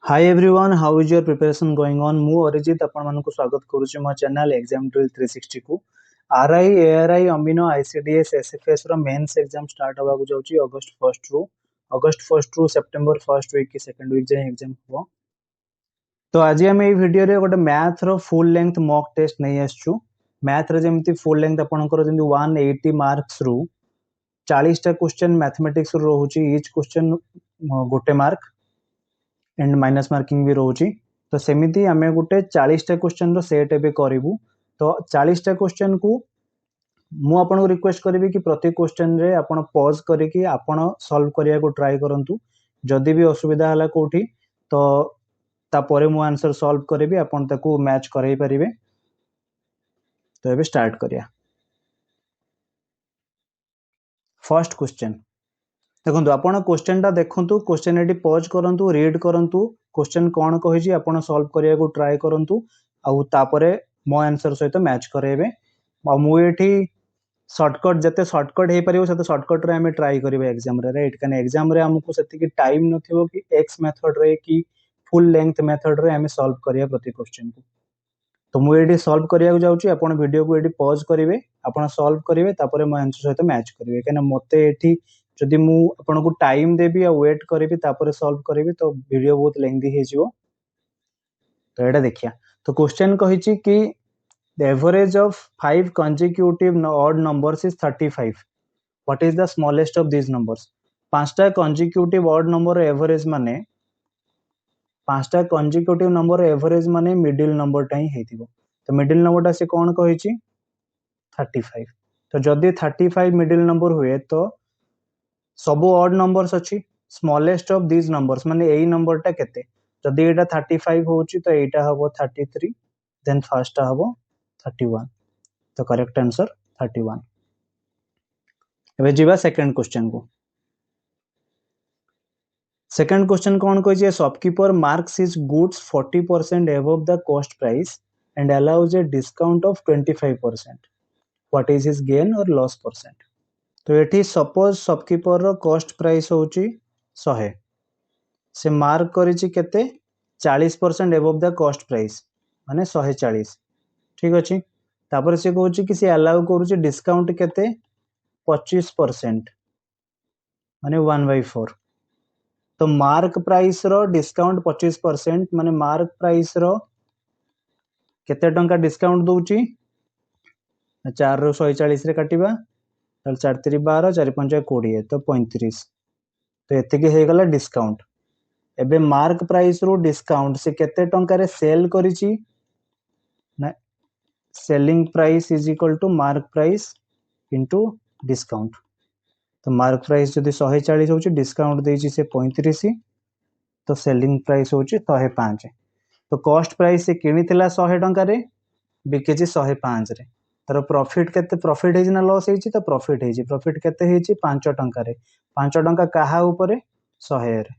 Hi everyone, how is your preparation going on? मु अरिजित आपण मानक स्वागत करूची मो चैनल एग्जाम ड्रिल 360 को। आरआई एआरआई अमीनो आईसीडीएस एसएफएस रो मेंस एग्जाम स्टार्ट होबा को जाउची अगस्त 1 रु सितंबर 1 वीक की सेकंड वीक जाय एग्जाम हो। तो आज हम ए वीडियो रे गोटे मैथ रो फुल लेंथ मॉक टेस्ट नै आछू। मैथ रे जेमति फुल लेंथ आपनकर जेमति 180 मार्क्स रु 40 टा क्वेश्चन मैथमेटिक्स रो रहूची। ईच क्वेश्चन गोटे मार्क एंड माइनस मार्किंग भी रोची। तो सेमिति आमे गोटे 40 टा क्वेश्चन रो सेट एबे करिवु। तो 40 टा क्वेश्चन को मु आपन रिक्वेस्ट करिवि कि प्रति क्वेश्चन रे आपन पॉज करिकि आपन सॉल्व करिया को ट्राई करंतु। जदि भी असुविधा हला कोठी तो ता परे मु आंसर सॉल्व करिवि, आपन ताकू मैच करई परिबे। तो एबे स्टार्ट करिया। फर्स्ट क्वेश्चन देखो, आपण क्वेश्चन टा देखंतु, क्वेश्चन एटी पॉज करंतु, रीड करंतु, क्वेश्चन कोन कहिछि आपण सॉल्व करिया को ट्राई करंतु आउ तापरे मो आंसर सहित मैच करेबे। आ मु एठी शॉर्टकट जते शॉर्टकट हे परिबो सेते शॉर्टकट रे हमें ट्राई करिबे एग्जाम रे, राइट? कने एग्जाम रे हमकु सेति की टाइम नथिबो कि एक्स मेथड रे कि फुल लेंथ मेथड रे हमें सॉल्व करिया प्रति क्वेश्चन को। तो मु एठी सॉल्व करिया को जाउची, आपण वीडियो को एठी पॉज करिवे, आपण सॉल्व करिवे, तापरे मो आंसर सहित मैच करिवे। कने मते एठी जदि मु आपन को टाइम देबी आ वेट करिवि तापरे सॉल्व करिवि तो वीडियो बहुत लेंथी हे जिवो। तो एटा देखिया। तो क्वेश्चन कहिछि कि the average of 5 consecutive odd numbers is 35. What is the smallest of these numbers? पांचटा consecutive odd number average माने पांचटा consecutive number एवरेज माने मिडिल नंबर टाइ हेतिबो। तो मिडिल नंबर टा से कोन कहिछि 35। तो जदि 35 मिडिल नंबर हुए तो सब ऑड नंबर्स अछि। स्मॉलेस्ट ऑफ दिस नंबर्स माने एई नंबर टा केते? जदि एटा 35 होउची तो एटा हबो 33, देन फर्स्ट टा हबो 31। तो करेक्ट आंसर 31। एबे जीवा सेकंड क्वेश्चन को। सेकंड क्वेश्चन कोन कहिजे? Shopkeeper marks his goods 40% above the cost price and allows a discount of 25%. What is his gain or loss percent? तो एठी सपोज शॉपकीपर रो कॉस्ट प्राइस होउची 100, से मार्क करिछि केते 40% अबव द कॉस्ट प्राइस माने 140। ठीक अछि। तापर से कहउछि कि से अलाउ करूछि डिस्काउंट केते 25% माने 1/4। तो मार्क प्राइस रो डिस्काउंट 25% माने मार्क प्राइस रो केते टंका डिस्काउंट दोउछि? 4 रो 140 रे काटिबा, 4 3 12, 4 5 20, तो 35। तो एतिके हे गला डिस्काउंट। एबे मार्क प्राइस रो डिस्काउंट से केते टंका रे सेल करिछि ना, selling price is equal to mark price into discount. तो मार्क प्राइस जदि 140 होछि, डिस्काउंट देछि से 35, तो सेलिंग प्राइस होछि 105। तो कॉस्ट प्राइस से किनिथिला 100 टंका रे, बिकेछि 105 रे। तर प्रॉफिट केते? प्रॉफिट हेछि ना लॉस हेछि? तो प्रॉफिट हेछि। प्रॉफिट केते हेछि? 5 टंका रे। 5 टंका काहा ऊपर? 100 रे।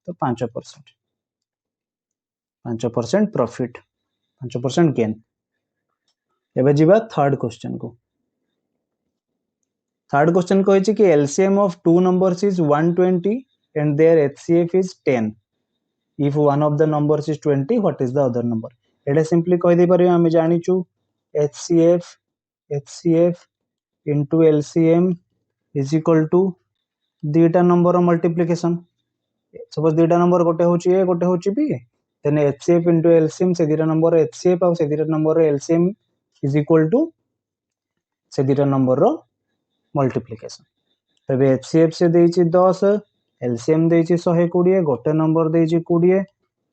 तो 5%। 5% प्रॉफिट, 5% गेन। एबे जीवा थर्ड क्वेश्चन को। थर्ड क्वेश्चन कहिछि कि LCM of two numbers is 120 and their HCF is 10. If one of the numbers is 20, what is the other number? एटा सिंपली कहि दे परियो। हम जानिचु HCF into LCM is equal to दुईटा number multiplication. Suppose दुईटा नंबर गोटे होची ए गोटे होची B, then HCF into LCM से दुईटा नंबर HCF और से दुईटा number LCM is equal to से दुईटा नंबर रो मल्टीप्लिकेशन। तबे HCF से देछि 10, LCM देछि 120, गोटे नंबर देछि 20।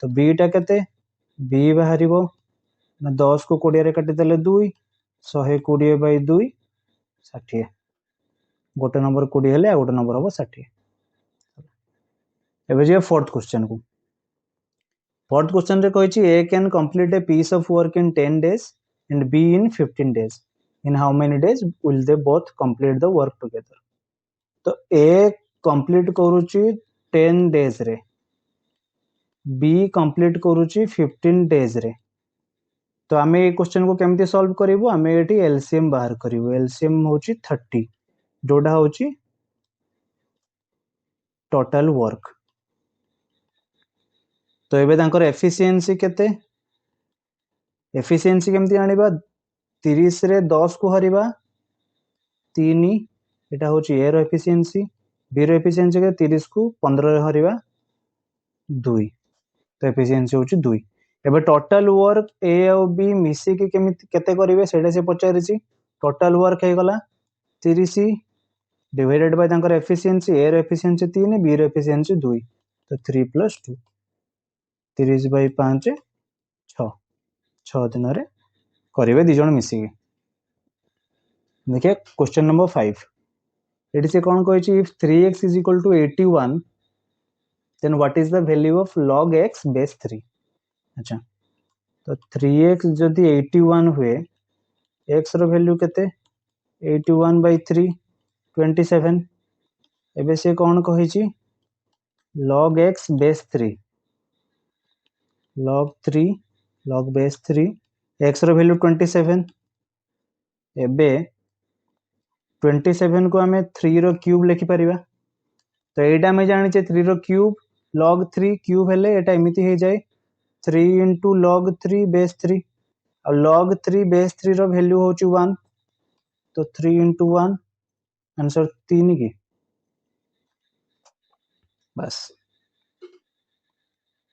तो बी टा केते? बी बाहरिबो ना 10 को 20 रे काटि देले 2, 120/2 60। गोटे नंबर 20 हेले आ गोटे नंबर हो 60। एबे जे फोर्थ क्वेश्चन को। फोर्थ क्वेश्चन रे कहिछि A can complete a piece of work in 10 days and B in 15 days. In how many days will they both complete the work together? तो ए कंप्लीट करूची 10 days रे, B complete करूची 15 days रे। तो आमे ए question को केमती solve करिवो? आमे एठी एलसीएम बाहर करिवो। एलसीएम होची 30, जोडा होची टोटल वर्क। तो एबे तांकर एफिशिएंसी केते एफिशिएंसी केमती आनिबा 30 रे 10 को हरिबा 3 एटा होची ए रो एफिशिएंसी बी रो एफिशिएंसी के 30 को 15 रे हरिबा 2 तो एफिशिएंसी होची 2 एबे टोटल वर्क ए और बी मिसी के केमिति केते करिवे सेटा से पचारिची टोटल वर्क हे गला 30 डिवाइडेड बाय तांकर एफिशिएंसी ए रो एफिशिएंसी 3 बी रो एफिशिएंसी 2 तो 3 + 2 30 बाय 5 6 दिन रे करिवे दी जण मिसी के देखिए क्वेश्चन नंबर 5 एटी से कौन कहिछि if 3x is equal to 81 then what is the value of log x base 3 अच्छा तो 3x जदि 81 हुए x रो वैल्यू केते 81 by 3 27 एबे से कौन कहिछि log x base 3 log base 3 x रो वैल्यू 27 एबे 27 को आमे 3 रो क्यूब लिखि परिबा तो एटा में जानि छे 3 रो क्यूब log 3 क्यूब हेले एटा एमिति हे जाय 3 into log 3 base 3 और log 3 base 3 रो वैल्यू होची 1 तो 3 into 1 आंसर 3 की बस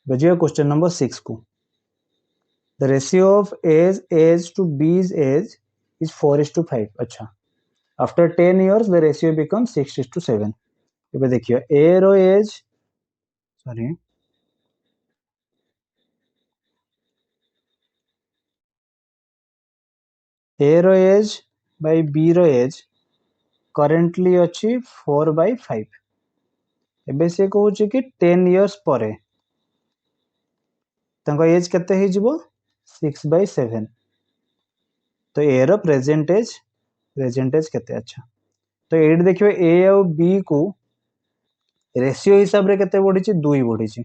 बजिया क्वेश्चन नंबर 6 को the ratio of A's age to B's age is 4:5 अच्छा after 10 years the ratio becomes 6:7 एबे देखियो A रो एज सॉरी A रो एज बाय B रो एज करेंटली अछि 4/5 एबे से कहूँ कि 10 years परे तांको एज केते हे जिवो 6/7 तो ए रो प्रेजेंट एज केते अच्छा तो एड देखियो ए और बी को रेशियो हिसाब रे केते बढ़ी 2 बढ़ी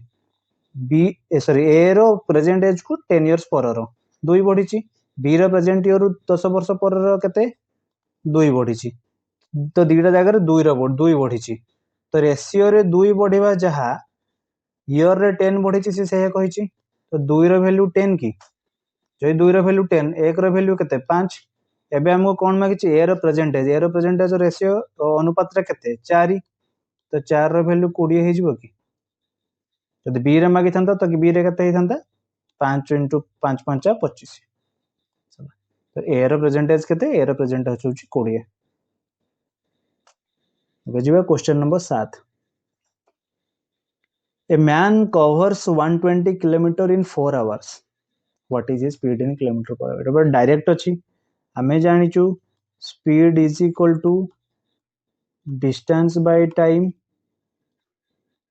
बी सॉरी ए रो प्रेजेंट एज को 10 years पर रो 2 बढ़ी बी रो प्रेजेंट ईयर 10 वर्ष पर रो केते 2 बढ़ी तो दीटा जगह 2 रो 2 बढ़ी तो रेशियो रे 2 बढ़िबा जहा ईयर रे 10 बढ़ी से कहिछि तो 2 रो वैल्यू 10 की जो 2 रो वैल्यू 10 1 रो वैल्यू केते 5 एबे हमको कोन मागिछि ए रो प्रेजेंटेज रेशियो अनुपात रे केते 4 तो 4 रो वैल्यू 20 हे जिवो कि जदि बी रे मागी थांता तो बी रे केते हे थांता 5 * 5 5 25 तो ए रो प्रेजेंटेज केते ए रो प्रेजेंटेज होछि 20 बुझिबा question number 7 A man covers 120 km in 4 hours. What is his speed in kilometer per hour? एबे डायरेक्ट अछि हमें जानिचु speed is equal to distance by time.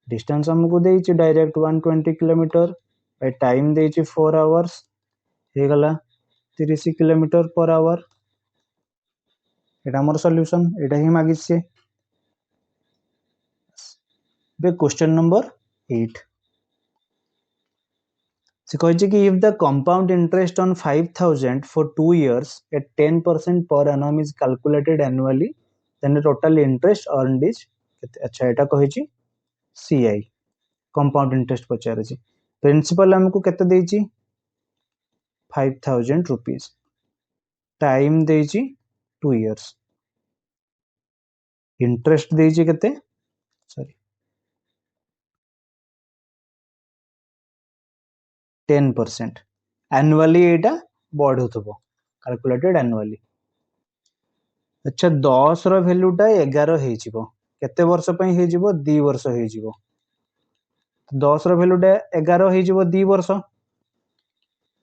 Distance हमको देइछि डायरेक्ट 120 km by time देइछि 4 hours हे गला 30 km per hour एटा हमर solution एटा ही मागिछि बे question number 8 से कहिछि कि if the compound interest on 5000 for 2 years at 10% per annum is calculated annually then the total interest earned is अच्छा एटा कहिछि CI compound interest पचारछि principal हमको केते देइछि 5000 rupees time देइछि 2 years interest देइछि केते sorry 10% annually एटा बढ़ुथबो calculated annually अच्छा 10 रो वैल्यूटा 11 हे जिवो केते वर्ष पई हे जिवो 2 वर्ष हे जिवो 10 रो वैल्यूटा 11 हे जिवो 2 वर्ष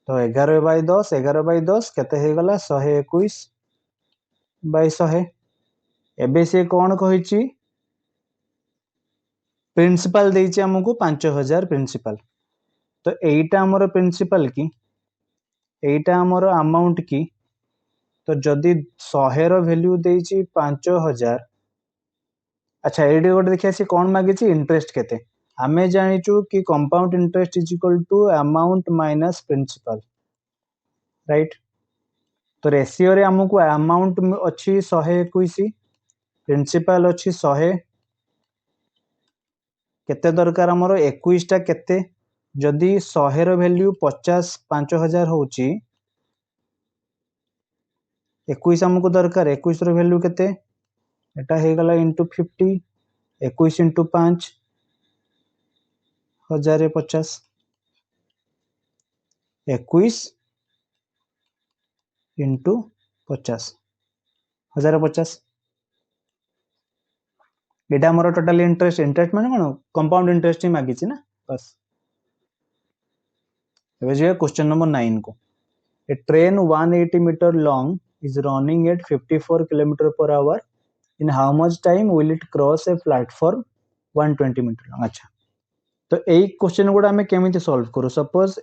तो 11/10 केते हे गला 121 बाय 100 एबे से कोन कहिछि प्रिंसिपल देइछि हमकु 5000 प्रिंसिपल तो एटा हमर प्रिंसिपल की एटा हमर अमाउंट की तो जदि 100 रो वैल्यू देइछि 5000 अच्छा एडी गोटे देखिया से कोन मागिछि इंटरेस्ट केते हमें जानिचु कि compound interest is equal to amount minus principal right तो रेशियो रे हमकु अमाउंट अछि 121 प्रिंसिपल अछि 100 केते दरकार हमरो 21 टा केते जदि 100 रो वैल्यू 50 5000 होची 21 हमको दरकार 21 रो वैल्यू केते एटा हे गला इनटू 50 21 इंटू 5 1050 21 इंटू 50 1050 एटा हमर टोटल इंटरेस्ट माने कोन कंपाउंड इंटरेस्ट ही मागिछि ना बस। ଏବେ ଯିବା क्वेश्चन नंबर 9 को। A train 180 meter long is running at 54 km per hour. In how much time will it cross a platform 120 meter long? अच्छा तो एई क्वेश्चन गुडा हमें केमिति सॉल्व करू। सपोज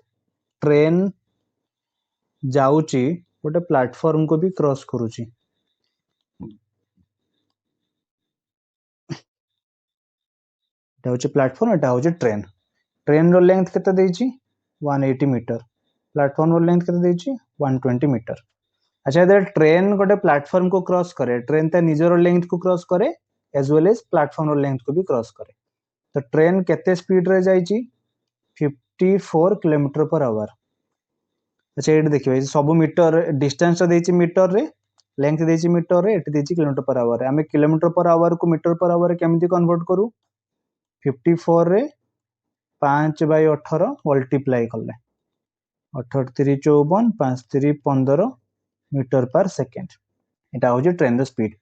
ट्रेन जाउची गोटे प्लेटफॉर्म को भी क्रॉस करूची एटा होची प्लेटफॉर्म एटा होची ट्रेन। ट्रेन रो लेंथ केते देइची 180 मीटर प्लेटफॉर्म रो लेंथ केते देइची 120 मीटर। अच्छा इधर ट्रेन गोटे प्लेटफॉर्म को क्रॉस करे ट्रेन ता निजर लेंथ को क्रॉस करे एज वेल एज प्लेटफॉर्म रो लेंथ को भी क्रॉस करे। तो ट्रेन केते स्पीड रे जाइची 54 किलोमीटर पर आवर। अच्छा ये देखिए सब मीटर डिस्टेंस देइची मीटर रे लेंथ देइची मीटर रे एटी देइची किलोमीटर पर आवर रे। हमें किलोमीटर पर आवर को मीटर पर आवर रे केमिति कन्वर्ट करू 54 रे 5/18 मल्टीप्लाई करले 18 3 54 5 3 15 मीटर पर सेकेंड एटा हो जे ट्रेन रो स्पीड।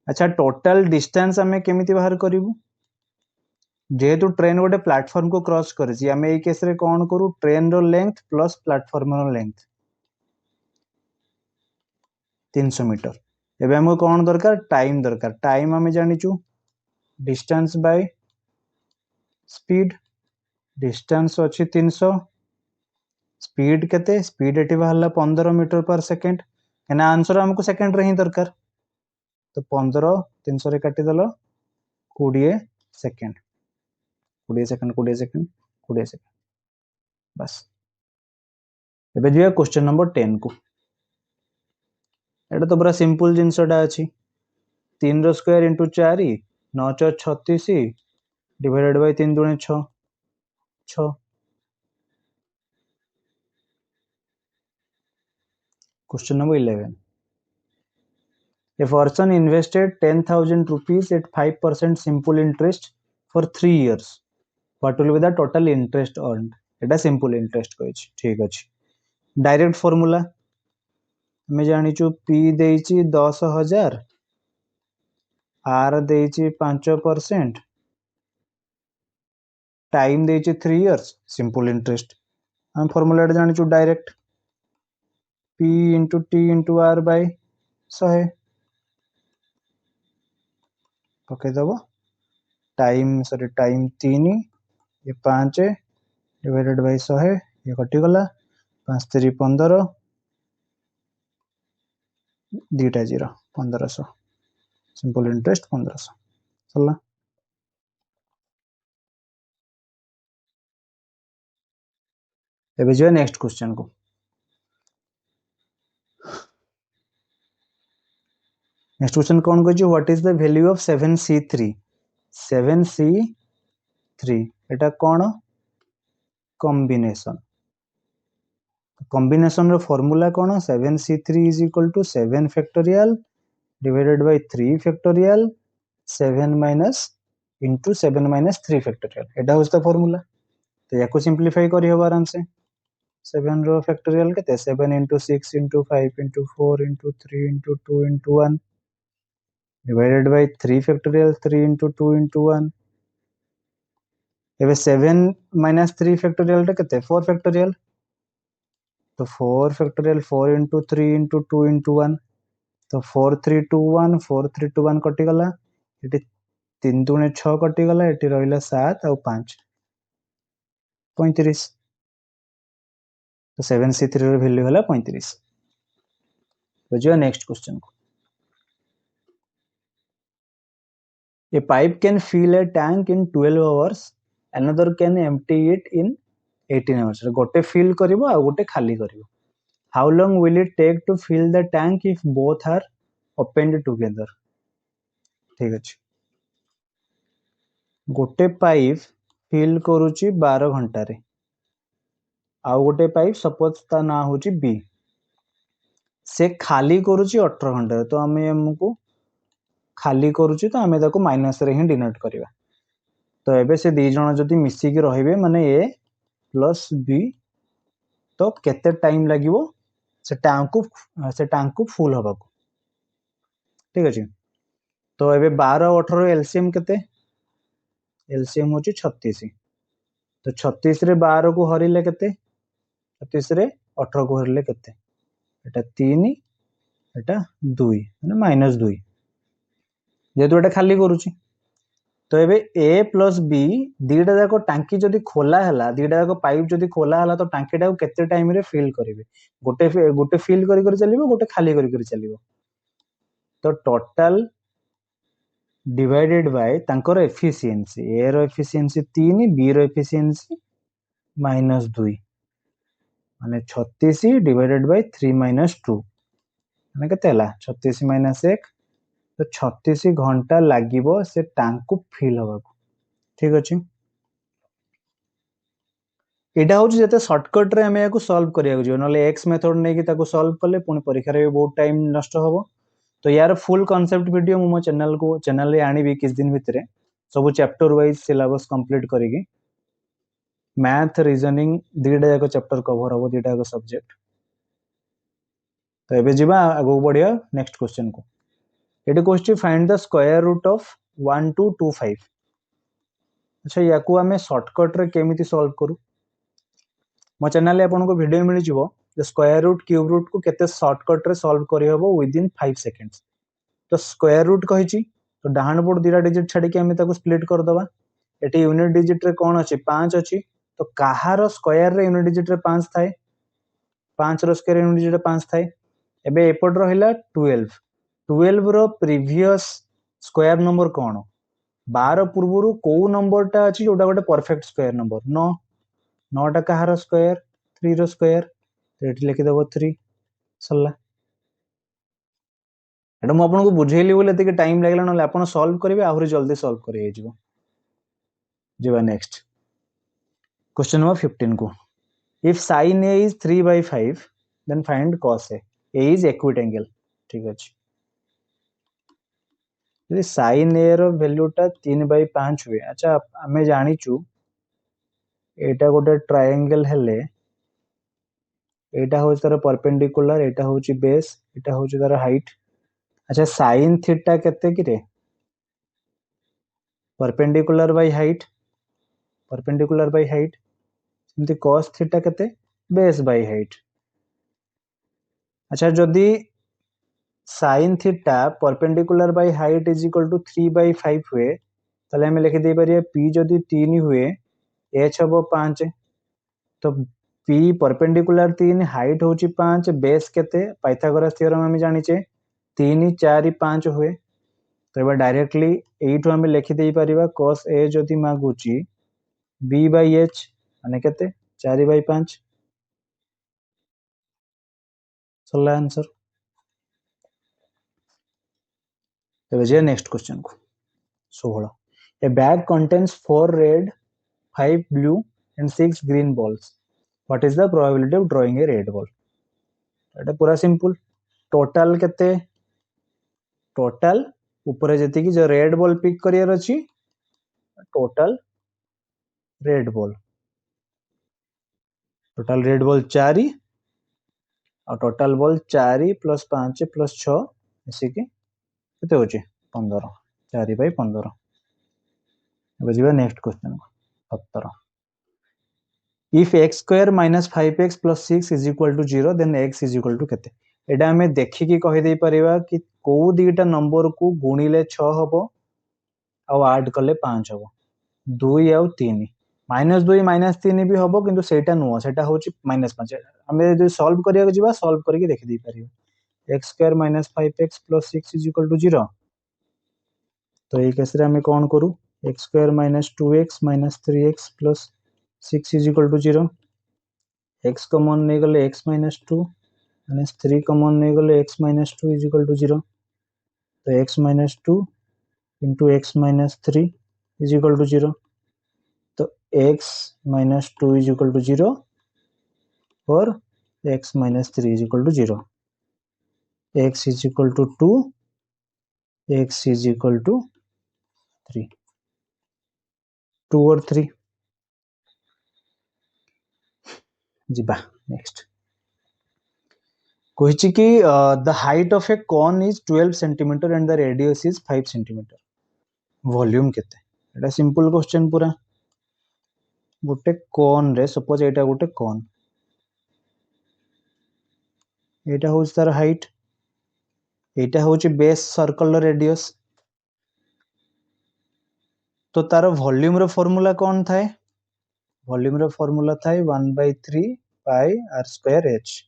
अच्छा टोटल डिस्टेंस हमें केमिति बाहर करिवु जेहेतु ट्रेन गोटे प्लेटफॉर्म को क्रॉस करिछि हमें एई केस रे कोन करू ट्रेन रो लेंथ प्लस प्लेटफॉर्म रो लेंथ 300 मीटर। एबे हमको कोन दरकार टाइम हमें जानिचु डिस्टेंस बाय स्पीड डिस्टेंस अछि 300 स्पीड केते स्पीड एटी बाहरला 15 मीटर पर सेकेंड एना आंसर हमको सेकेंड रे ही दरकार। तो 15 300 रे काटी दलो 20 सेकेंड 20 सेकेंड 20 सेकेंड 20 सेकेंड बस। एबे जो क्वेश्चन नंबर 10 को एटा तो पूरा सिंपल जिंसटा अछि 3 रो स्क्वायर इंटू 4 9 4 36 डिवाइडेड बाय 3 दुणे 6 6। Question number 11 A person invested 10,000 rupees at 5% simple interest for 3 years. What will be the total interest earned? एटा सिंपल इंटरेस्ट कहिछि ठीक अछि। डायरेक्ट फार्मूला हमें जानिचु P देइछि 10,000 R देइछि 5% टाइम देइछि 3 इयर्स सिंपल इंटरेस्ट हम फार्मूला जानिचु direct P into T into R by 100 पके दबो टाइम 3 ये 5 डिवाइडेड बाय 100 ये कटि गला 5 3 15 2टा 0 1500 सिंपल इंटरेस्ट 1500 चला। एबे जो नेक्स्ट क्वेश्चन को नेक्स्ट क्वेश्चन कौन कहछि what is the value of 7c3 7c3 एटा कौन कॉम्बिनेशन कॉम्बिनेशन रो फार्मूला कौन 7c3 is equal to 7 factorial divided by 3 factorial 7 minus into 7 minus 3 factorial एटा होस द फार्मूला। तो याको सिंपलीफाई करी हो आराम से 7 रो फैक्टोरियल केते 7 into 6 into 5 into 4 into 3 into 2 into 1 divided by 3 factorial 3 into 2 into 1 एबे 7 minus 3 factorial टा केते 4 factorial तो 4 factorial 4 into 3 into 2 into 1 तो 4 3 2 1 4 3 2 1 कटि गला एटी 3 दुणे 6 कटि गला एटी रहिला 7 और 5 35 तो 7c3 रो वैल्यू होला 35। तो जो नेक्स्ट क्वेश्चन को A pipe can fill a tank in 12 hours another can empty it in 18 hours गोटे fill करिवो आ गोटे खाली करिवो how long will it take to fill the tank if both are opened together ठीक अछि गोटे pipe fill करूची 12 घंटा रे आउ गोटे पाइप सपोज ता ना होची बी से खाली करूची 18 घंटा तो आमे हमको खाली करूची तो आमे ताको माइनस रे ही डिनोट करबा तो एबे से दी जण जदी मिसी के रहिबे माने ए प्लस बी तो केते टाइम लागिवो से टैंक को फुल हबा को ठीक अछि तो एबे 12 18 एलसीएम केते एलसीएम होची 36 तो 36 रे 12 को हरिले केते 36 रे 18 को हरिले केते एटा 3 एटा 2 माने -2 जेतु एटा खाली करूची तो एबे ए प्लस बी दीटा जाको टांकी जदी खोला हला दीटा जाको पाइप जदी खोला हला तो टांकीटा को केते टाइम रे फिल करिवे गोटे फिल करी करी चलिबो गोटे खाली करी करी चलिबो तो टोटल डिवाइडेड बाय तांकर एफिशिएंसी ए रो एफिशिएंसी 3 बी रो एफिशिएंसी -2 माने 36 डिवाइडेड बाय 3 - 2 माने केते हला 36 - 1 तो 36 घंटा लागिबो से टैंक को फिल हबा को ठीक अछि एटा होची जते शॉर्टकट रे हमें याको सॉल्व करिया को जो नले एक्स मेथड नै कि ताको सॉल्व करले पुनी परीक्षा रे बहुत टाइम नष्ट होबो तो यार फुल कांसेप्ट वीडियो मो चैनल रे आनी भी किस दिन भितरे सब चैप्टर वाइज सिलेबस कंप्लीट करिगी मैथ रीजनिंग दीटा जाको चैप्टर कवर होबो दीटा जाको सब्जेक्ट तो एबे जिबा आगो बढ़िया नेक्स्ट क्वेश्चन को एटी question find the square root of 1 2 2 5 अच्छा याको हमें शॉर्टकट रे केमिति सॉल्व करू मो चैनल रे आपन को वीडियो मिलि जिवो the square root cube root को केते शॉर्टकट रे सॉल्व करि हबो विद इन 5 सेकंड्स तो स्क्वायर रूट कहिची तो डाहाण बोर्ड दीटा डिजिट छाडी के हमें ताको स्प्लिट कर दबा एटी यूनिट डिजिट रे कोन अछि 5 अछि तो काहार स्क्वायर रे यूनिट डिजिट रे 5 थाए 5 रो स्क्वायर यूनिट डिजिट रे 5 थाए एबे एपट रहिला 12 रो प्रीवियस स्क्वायर नंबर कोन 12 पूर्वरु को नंबरटा अछि जोटा गोटे परफेक्ट स्क्वायर नंबर 9 9टा काहार स्क्वायर 3 रो स्क्वायर तो एटी लिखि देबो 3 सल्ला एटा मु आपन को बुझेली बोले एते टाइम लागला न आपन सॉल्व करिवे आहुरी जल्दी सॉल्व करि जिवो जिबा नेक्स्ट क्वेश्चन नंबर 15 को if sin a is 3/5 then find cos a is equitangle ठीक अछि यदि sin a रो वैल्यूटा 3/5 हुए अच्छा हमें जानिचु एटा गोटे ट्रायंगल हेले एटा हो तार परपेंडिकुलर एटा होची बेस एटा होची तार हाइट अच्छा sin थीटा केते कि रे परपेंडिकुलर बाय हाइट सेमती cos थीटा केते बेस बाय हाइट अच्छा जदी sin theta perpendicular by height is equal to 3/5 हुए तले हमें लिखि दे परिया p जदी 3 हुए h हबो 5 तो p परपेंडिकुलर 3 हाइट होची 5 बेस केते पाइथागोरस थ्योरम हम जानिचे 3 4 5 हुए तो एबा डायरेक्टली एठो हम लिखि देई परिबा cos a जदी मागुची b/h माने केते 4/5 सला आंसर तबे जे नेक्स्ट क्वेश्चन को 16 a bag contains 4 red 5 blue and 6 green balls what is the probability of drawing a red ball एटा पूरा सिंपल टोटल केते टोटल ऊपर जति की जो रेड बॉल पिक करियर अछि टोटल रेड बॉल 4 और टोटल बॉल 4 + 5 + 6 इसी के केते होची 15 4/15 बुझिबा next question 17 if x² - 5x + 6 = 0 then x = केते एटा हमें देखि की कहि दे परिबा कि को दीटा नंबर को गुणिले 6 हबो आ ऐड करले 5 हबो 2 और 3 -2 -3 भी हबो किंतु सेटा नुवा सेटा होची -5 हमें जो सॉल्व करिया जिबा सॉल्व करके देखि दे परिबा x² - 5x + 6 = 0 तो এই केस रे हमें कोन करू x² - 2x - 3x + 6 = 0 x common नै गले x - 2 -3 कॉमन नै गले x - 2 = 0 तो x - 2 into x - 3 = 0 तो x - 2 = 0 for x minus 3 is equal to 0. X is equal to 2, x is equal to 3. 2 or 3. ଯିବା next. କହିଛି କି the height of a cone is 12 centimeter and the radius is 5 centimeter. Volume केते? एटा simple question पूरा. गोटे cone रे suppose एटा गोटे cone. एटा होउछ तार height. एटा होउछ base circle radius. तो तार volume रो formula कौन थाए? Volume रो formula थाए 1/3 pi r square h.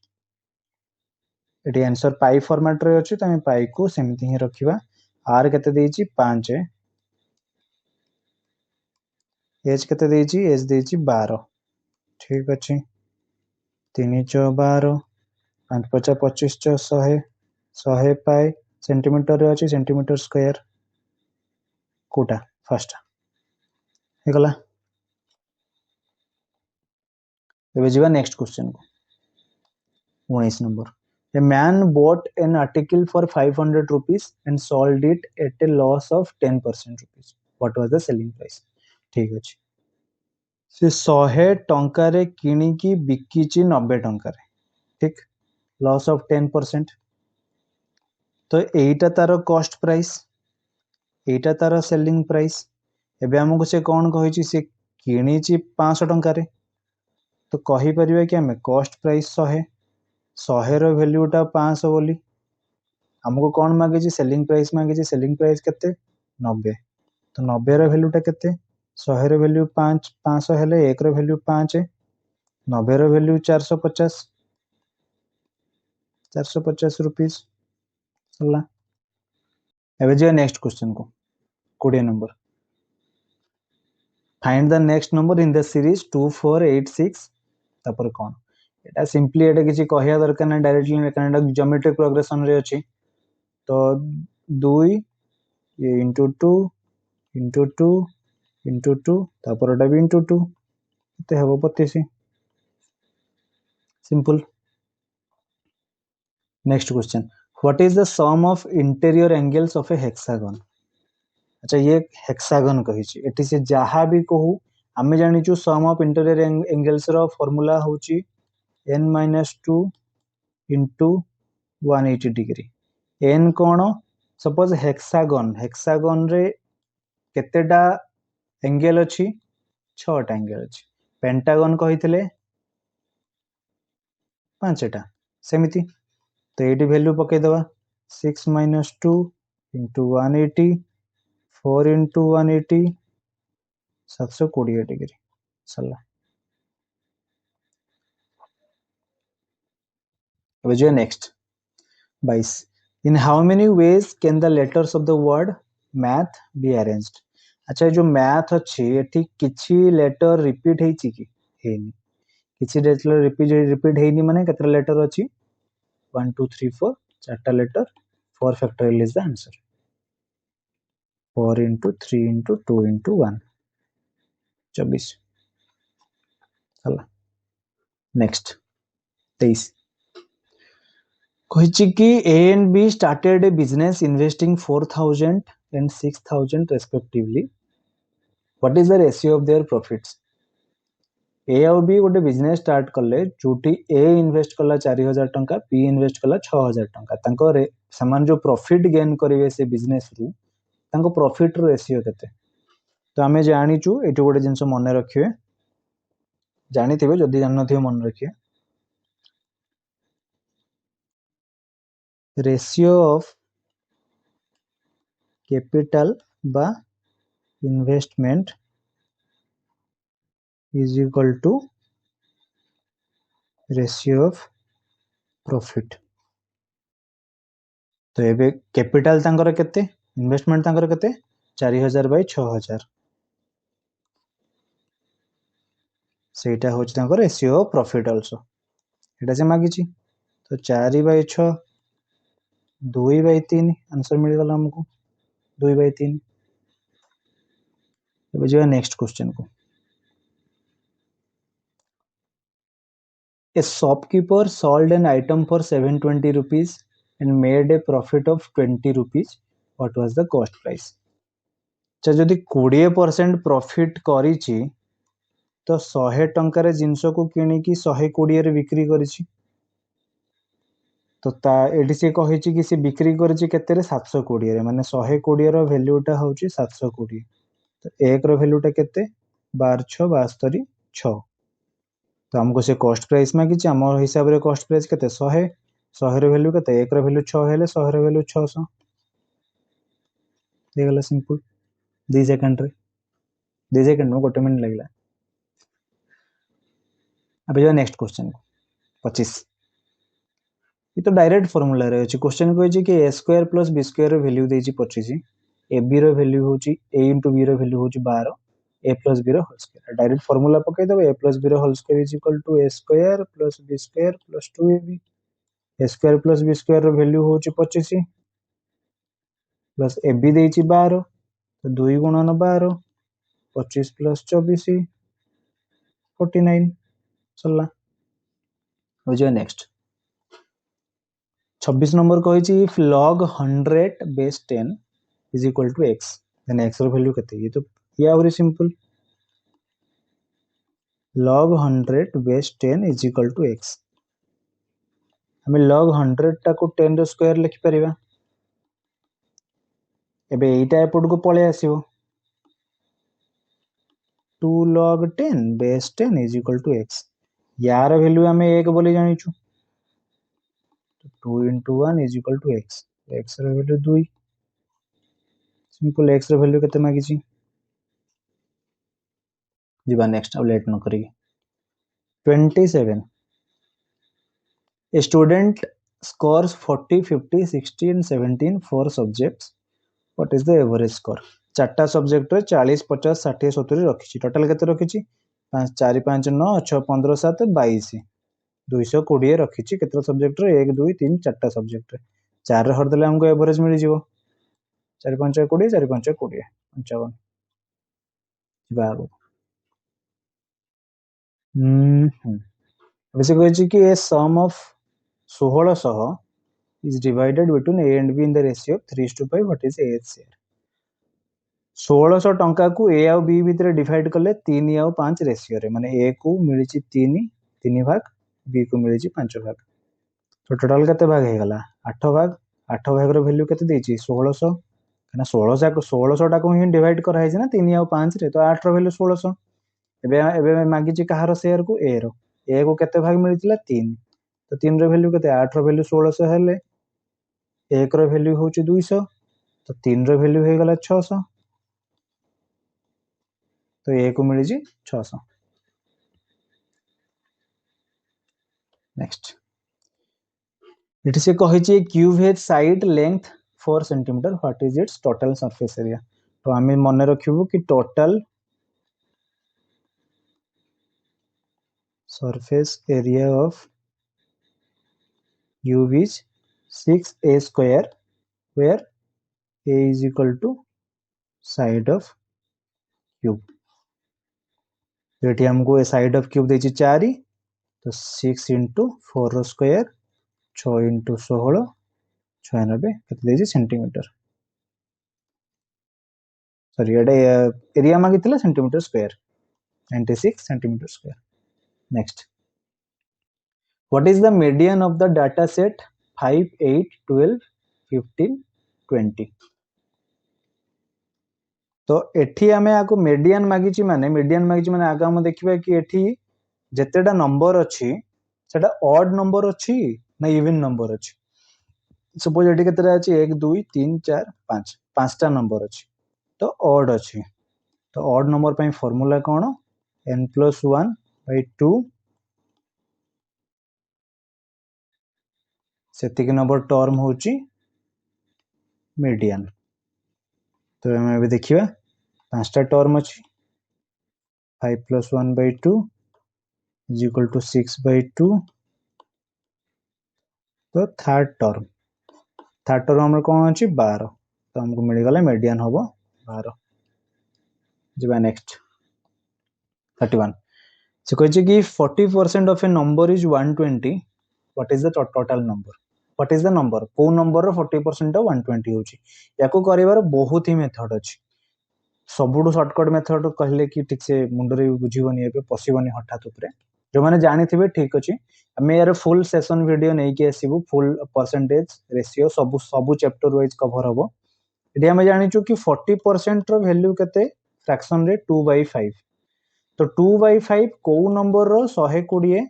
एटी आंसर पाई फॉर्मेट रे अछि त हम पाई को सेमति ही रखिबा. r केते देछि 5, h केते देछि, h देछि 12. ठीक अछि. 3 × 12 5 × 25 = 100. 100 पाई सेंटीमीटर रे अछि, सेंटीमीटर स्क्वायर कोटा फर्स्ट हे गला. एबे जीवा नेक्स्ट क्वेश्चन को. 19 number. A man bought an article for 500 rupees and sold it at a loss of 10% rupees. What was the selling price? ठीक अछि. से 100 टंका रे किनी की बिकिची 90 टंका रे. ठीक. Loss of 10%. तो एटा तार कॉस्ट प्राइस, एटा तार सेलिंग प्राइस. एबे हमको से कोन कहिची से किनीची 500 टंका रे. तो कहि परिबा कि हमें कॉस्ट प्राइस 100, 100 रो वैल्यूटा 500 बोली. हमको कौन मांगे सेलिंग प्राइस मांगे. सेलिंग प्राइस केते 90. तो 90 रो वैल्यूटा केते 100 रो वैल्यू 5, 500 हेले 1 रो वैल्यू 5, 90 रो वैल्यू 450, 450 रुपीस सला. एबे जे नेक्स्ट क्वेश्चन को 20 number. Find the next number in the series 2 4 8 6. तापर कोन एटा सिंपली एटा किछि कहिया दरकार ना, डायरेक्टली कनेक्ट ज्योमेट्रिक प्रोग्रेशन रे अछि. तो 2 into 2 into 2 into 2 तापर एटा भी into 2 ते हबो 25. Simple. Next question. What is the sum of interior angles of a hexagon? अच्छा ये हेक्सागन कहिछि. एटी से जहा भी कहू हमें जानिचु सम ऑफ इंटीरियर एंगल्स रो फार्मूला होची n-2 into 180 डिग्री. n कोन? सपोज हेक्सागन रे केतेटा एंगल अछि? 6टा एंगल अछि. पेंटागन कहिथिले 5टा. सेमिति तो एटी वैल्यू पके दवा 6 - 2 into 180, 4 into 180, 720 डिग्री सला. अब जो next 22. In how many ways can the letters of the word math be arranged? अच्छा जो मैथ अछि एठी किछि लेटर रिपीट हेछि कि हेनी. किछि लेटर रिपीट हेनी माने केतरा लेटर अछि 1 2 3 4 चारटा letter. 4 factorial is the answer. 4 into 3 into 2 into 1 24 चला. नेक्स्ट 23. कहिछि कि A and B started a business investing 4,000 and 6,000 respectively. What is the ratio of their profits? A और B गोटे बिजनेस स्टार्ट कले जोटी A invest कला 4,000 टंका, B invest कला 6,000 टंका. तांको समान जो प्रॉफिट गेन करिवे से बिजनेस रु तांको प्रॉफिट रो रेशियो केते. तो हमें जानिचु एटो गोटे जिंस मन रखिए, जानिथिबे जदी जान नथिबे मन रखिए. रेशियो ऑफ कैपिटल बा investment is equal to ratio of profit. तो एबे कैपिटल तांकर केते, इन्वेस्टमेंट तांकर केते 4,000 by 6,000. सेटा होच तांकर रेशियो ऑफ प्रॉफिट आल्सो. एटा से मागिची तो 4/6 2/3 आंसर मिल गला हमको 2/3. एबे जो नेक्स्ट क्वेश्चन को A shopkeeper sold an item for 720 rupees and made a profit of 20 rupees. What was the cost price? अच्छा जदि 20% प्रॉफिट करिछि तो 100 टंकार जिनस को किणिकी 120 रे बिक्री करिछि तो ता एडी से कहिछि कि से बिक्री करिछि केते रे 720 रे माने 120 रो वैल्यूटा होछि 720 तो 1 रो वैल्यूटा केते 12 6 72 6 तो हमको से कॉस्ट प्राइस मागिछि हमर हिसाब रे कॉस्ट प्राइस केते 100 100 रो वैल्यू केते 1 रो वैल्यू 6 हेले 100 रो वैल्यू 600 देगला सिंपल 2 सेकंड रे 2 सेकंड में 1 मिनट लागला अब जो नेक्स्ट क्वेश्चन 25 ये तो डायरेक्ट फार्मूला रे अछि क्वेश्चन कहै कि a square plus b square रो वैल्यू देछि 25 ab रो वैल्यू होछि a * b रो वैल्यू होछि 12 a प्लस b रो होल स्क्वायर डायरेक्ट फार्मूला पकै देबो a प्लस b रो whole square is equal to a square plus b square plus 2ab a square plus b square रो value होछि 25 plus ab देछि 12 तो 2 गुणन 12 25 प्लस 24 49 सरला हो जाए नेक्स्ट 26 नंबर कही if log 100 base 10 is equal to x then x रो वैल्यू केते ये तो ये आउरी simple log 100 base 10 is equal to x हमें log 100 टा को 10 रो स्क्वायर लिखि परिबा एबे एटा एपट को पळे आसीबो 2 log 10 base 10 is equal to x यार वैल्यू हमें 1 बोली जानि छु 2 into 1 is equal to x x रो वैल्यू 2 सिंपल x रो वैल्यू केते मागी छि जीवा नेक्स्ट अब लेट न करी 27 a student scores 40 50 60 and 17 for subjects what is the average score चारटा सब्जेक्ट रे 40 50 60 70 रखी छि टोटल केते रखी छि 5 4 5 9 6 15 7 22 220 रखी छि केते सब्जेक्ट रे 1 2 3 4टा सब्जेक्ट रे 4 रे हर देले हमको एवरेज मिल जिवो 4 5 20 4 5 20 55 बाबू वैसे कहे कि a sum of 1600 is divided between a and b in the ratio of 3:5 what is a share 1600 टंका को a और b भितर डिवाइड करले 3 और 5 रेशियो रे माने a को मिली छि 3 भाग b को मिली छि 5 भाग तो टोटल केते भाग हे गला 8 भाग रो वैल्यू केते देछि 1600 कना 1600 टा को ही डिवाइड करा है ना 3 और 5 रे तो 8 रो वैल्यू 1600 एबे मागी छि कहार शेयर को a रो a को केते भाग मिलितला 3 तो 3 रो वैल्यू केते 8 रो वैल्यू 1600 हेले 1 रो वैल्यू होछि 200 तो 3 रो वैल्यू हे गला 600 तो a को मिली छि 600 नेक्स्ट इट से कहि छि cube has side length 4 centimetre what is it's total surface area तो हमें मन रखिबो कि total surface area of cube is 6a square where a is equal to side of cube तो ये हमको साइड ऑफ क्यूब देछि 4 तो 6 into 4 रो square 6 into 16 96 केते देछि सेंटीमीटर सॉरी एडे एरिया मागितले centimetre square 96 centimetre square next what is the median of the data set 5 8 12 15 20 तो एठी हमें आको मीडियन मागिची माने आगा हम देखिबा कि एठी जेतेडा नंबर अछि सेटा ऑड नंबर अछि ना इवन नंबर अछि सपोज एठी केतेरा अछि 1 2 3 4 5 पांचटा नंबर अछि तो ऑड अछि तो ऑड नंबर पई फार्मूला कोन n+1/2 सेतिक नंबर टर्म होची मीडियन तो हम अभी देखिबा पांचटा टर्म अछि 5+1/2 is equal to 6/2 तो थर्ड टर्म हमर कोन अछि 12 तो हमको मिल गला मीडियन होबो 12 जिबा नेक्स्ट 31 से कहिछि कि 40% of A number is 120 what is the total number what is the number को नंबर रो 40% 120 होछि याको करिवार बहुत ही मेथड अछि सबुठु शॉर्टकट मेथड कहले कि ठीक से मुंडरे बुझिबनी एबे पसिबनी हठात उपरे जो माने जानिथिबे ठीक अछि हमें यार फुल सेशन वीडियो नै के आसीबु फुल परसेंटेज रेशियो सब सब चैप्टर वाइज कवर हबो एडी हमें जानिचु कि 40% रो वैल्यू केते फ्रैक्शन रे 2/5 तो 2/5 को नंबर रो 120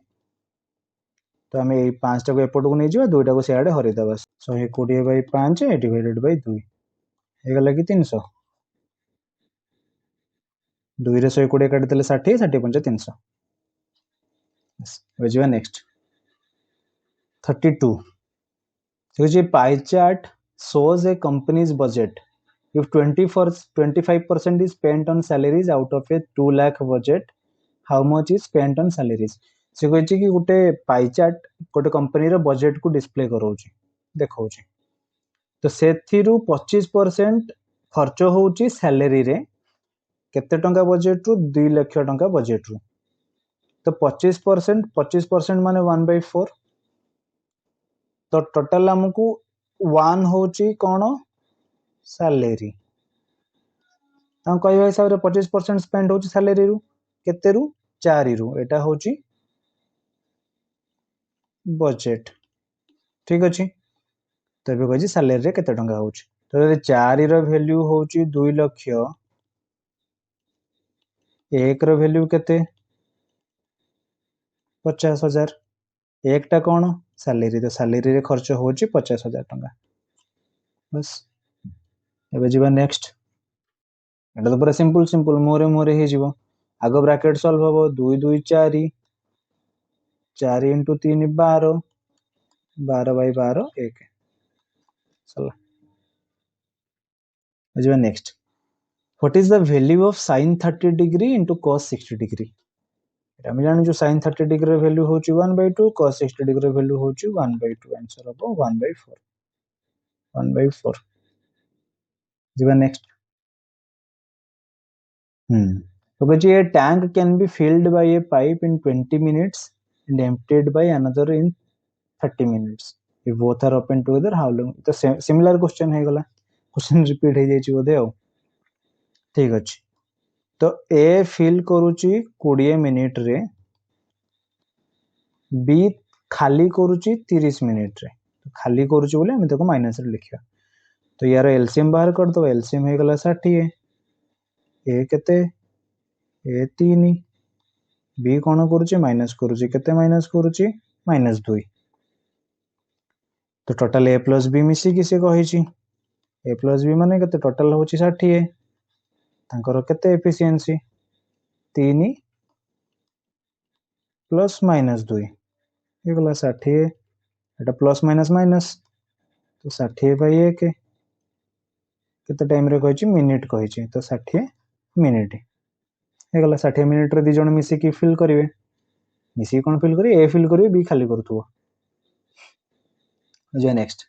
तो आम ये 5 टाक एपट को नहीं जा 2 टाक सियाड़े हरईदे 120/5 डिवाइडेड बाय 2 ହେଇଗଲା कि 300 2 रे 120 काटिदेले 60 60 पंचे 300 बुझिबा नेक्स्ट 32 देखिए pie chart shows a company's budget if 25% is spent on salaries out of a 2 lakh budget how much is spent on salaries से कहछि कि गोटे पाई चार्ट गोटे कंपनी रो बजेट को डिस्प्ले करोछि देखौछि तो सेथिरु 25% खर्च होउछि सैलरी रे केते टंका बजेट रु 2 लाख टंका बजेट रु तो 25% माने 1/4 तो टोटल हमकु 1 होउछि कोन सैलरी हम कहबा हिसाब रे 25% स्पेंड होउछि सैलरी रु केते रु 4 रु एटा होउछि बजेट ठीक अछि तबे कहछि सैलरी रे केते टंका होउछि तो 4 रो वैल्यू होउछि 2 लाख 1 रो वैल्यू केते 50,000 एकटा कोन सैलरी तो सैलरी रे खर्च होउछि 50,000 टंका बस एबे जीवा नेक्स्ट एटा तो पूरा सिंपल मोरे मोरे हे जीवो आगो ब्रैकेट सॉल्व हबो 2 2 4 4 * 3 12 12/12 1 चला जीवा next what is the value of sin 30 degree into cos 60 degree हम जानि जो sin 30 डिग्री रो वैल्यू होउछि 1/2 cos 60 डिग्री रो वैल्यू होउछि 1/2 आंसर हबो 1/4 जीवा नेक्स्ट तो कहछि a tank can be filled by a pipe in 20 minutes and emptied by another in 30 minutes if both are open together how long तो similar question हे गला question repeat हे जाइछि बोधे हो ठीक अछि तो a फिल करूछि 20 मिनिट रे b खाली करूछि 30 minute रे तो खाली करूछि बोले हम देखो माइनस रे लिखिया तो यार एलसीएम बाहर कर दो एलसीएम हे गला 60 ए केते ए 3 बी कोन करूछि माइनस करूछि केते माइनस करूछि -2 तो टोटल a + b मिसी कि से कहिछि a + b माने केते टोटल होछि 60 तांकर केते एफिशिएंसी 3 + -2 हे गला 60 एटा प्लस माइनस माइनस तो 60/1 केते टाइम रे कहिछि मिनिट कहिछि तो 60 मिनिट हे गला 60 मिनिट रे दी जण मिसी कि फिल करिवे मिसी कोन फिल करी ए फिल करी बी खाली करथुवा जो नेक्स्ट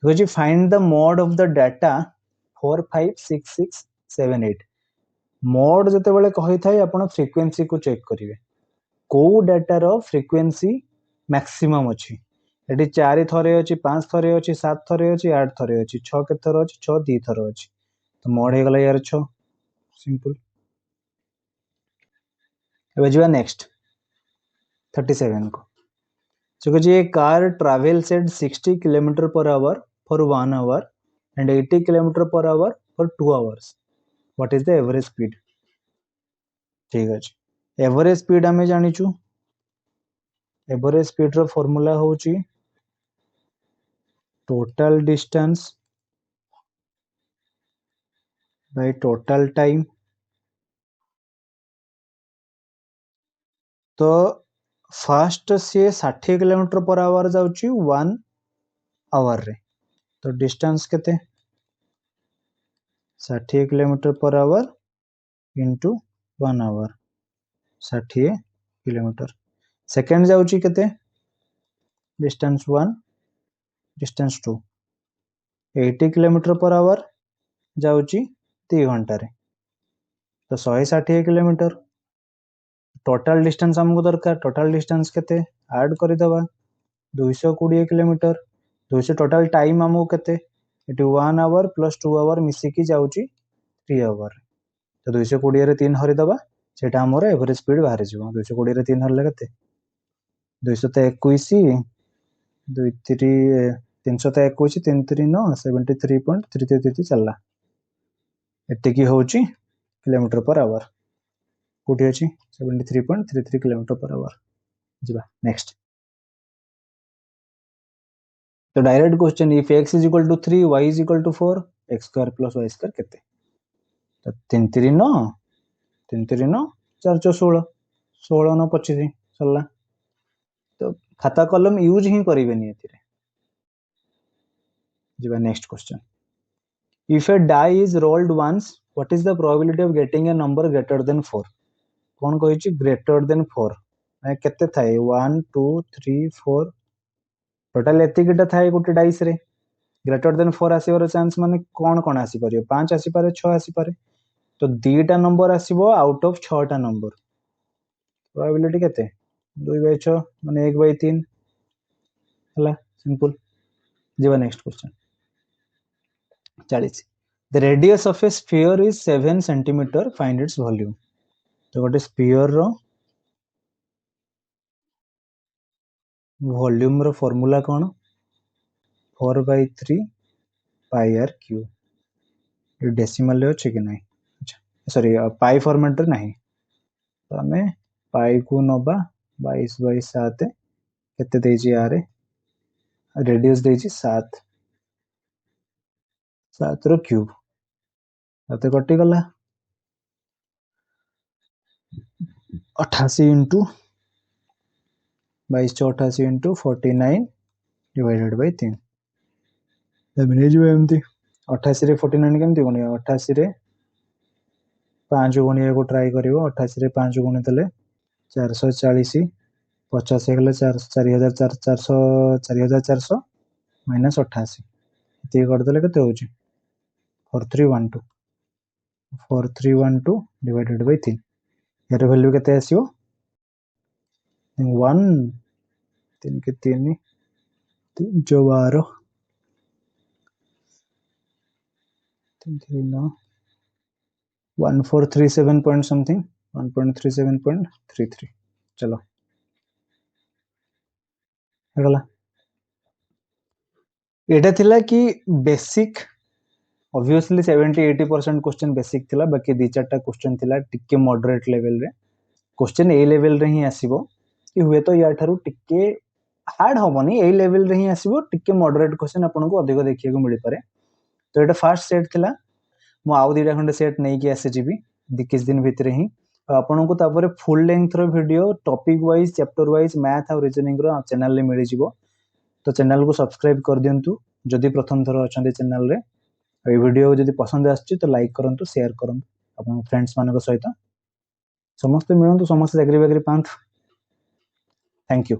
कहिछि find the mode of the data 4 5 6 6 7 8 mode जते बेले कहि थाय आपण फ्रीक्वेंसी को चेक करिवे को डाटा रो फ्रीक्वेंसी मैक्सिमम अछि एटी 4 थरे अछि 5 थरे अछि 7 थरे अछि 8 थरे अछि 6 के थरे अछि 6 2 थरे अछि तो मोड हे गला यार 6 सिंपल अब जीवा नेक्स्ट 37 को so कि a car travels at 60 km/h for 1 hour and 80 km/h for 2 hours what is the average speed ठीक अछि एवरेज स्पीड हमें जानिचु एवरेज स्पीड रो फार्मूला होउची total distance by total time तो फास्ट से 60 km/h जाउची 1 आवर रे तो डिस्टेंस केते 60 km/h into 1 our 60 kilometre second जाउची केते डिस्टेंस 1 डिस्टेंस 2 80 km/h जाउची 3 घंटा रे तो 160 किलोमीटर टोटल डिस्टेंस हमको दरकार टोटल डिस्टेंस केते ऐड करि दबा 220 किलोमीटर 200 टोटल टाइम हमको केते एटी 1 आवर प्लस 2 आवर मिसी की जाउची 3 आवर तो 220 रे 3 हरि दबा सेटा हमर एवरेज स्पीड बाहर जिवो 220 रे 3 हरले केते 221 2 3 321 3 3 9 73.333 चलला एते की होची किलोमीटर पर आवर कोठी अछि 73.33 किलोमीटर पर आवर जिबा नेक्स्ट तो direct question if x is equal to 3 y is equal to 4 x square plus y square केते तो 3 3 9 3 3 9 4 4 16 16 9 25 चलला तो खाता कॉलम यूज ही करिवेनी एथिरे जिबा next question if A die is rolled once what is the probability of getting a number greater than 4 कोन कहै छी greater than 4 माने केते थाए 1 2 3 4 टोटल एति किटा थाए गोटे डाइस रे ग्रेटर देन 4 आसीबार चांस माने कोन आसी परियो 5 आसी पारे 6 आसी पारे तो दीटा नंबर आसीबो आउट ऑफ 6 टा नंबर प्रोबेबिलिटी केते 2/6 माने 1/3 हला सिंपल जेवा next question 40 the radius of a sphere is 7 centimetre find its volume तो गोटे स्फीयर रो वॉल्यूम रो फार्मूला कोन 4/3 पाई आर क्यूब ये डेसिमल रे अछि कि नहीं अच्छा सॉरी पाई फॉर्मेट रे नहीं तो हमें पाई को नबा 22/7 केते देजी आरे रेडियस देजी 7 7 रो क्यूब अते कटि गला 88 इंटू 2288 इंटू 49 डिवाइडेड बाय 3 तबने जो एमती 88 रे 49 केमती गुणिया 88 रे 5 गुणिया को ट्राई करिवो 88 रे 5 गुणि तले 440 50 हेगले 4400 माइनस 88 इते कर देले केते होची 4312 डिवाइडेड बाय 3 यार वैल्यू केते आसीओ 1 3 के 3 जो 12 3 3 9 1437 पॉइंट समथिंग 1.37.33 चलो हेगला एटा थिला कि बेसिक ऑब्वियसली 70-80% क्वेश्चन बेसिक थिला बाकी 2-4टा क्वेश्चन थिला टिके मॉडरेट लेवल रे क्वेश्चन ए लेवल रे ही आसीबो कि हुए तो या थारु टिके हार्ड होबनी ए लेवल रे ही आसीबो टिके मॉडरेट क्वेश्चन आपन को अधिक देखिए को मिल पारे तो एटा फर्स्ट सेट थिला मु आउ दीटा खंडे सेट नै कि आसे जीबी किस दिन भितरे ही आपन को तापर फुल लेंथ रो video topic wise chapter wise math और रीजनिंग रो चैनल रे मिल जिवो तो चैनल को सब्सक्राइब कर दियंतु जदि प्रथम थरो अछंते चैनल रे ए वीडियो जदि पसंद आछि तो लाइक करंतु शेयर करंतु अपन फ्रेंड्स मानको सहित समस्त मिलंतु समस्त चाकरी बाकरी पांतु थैंक यू।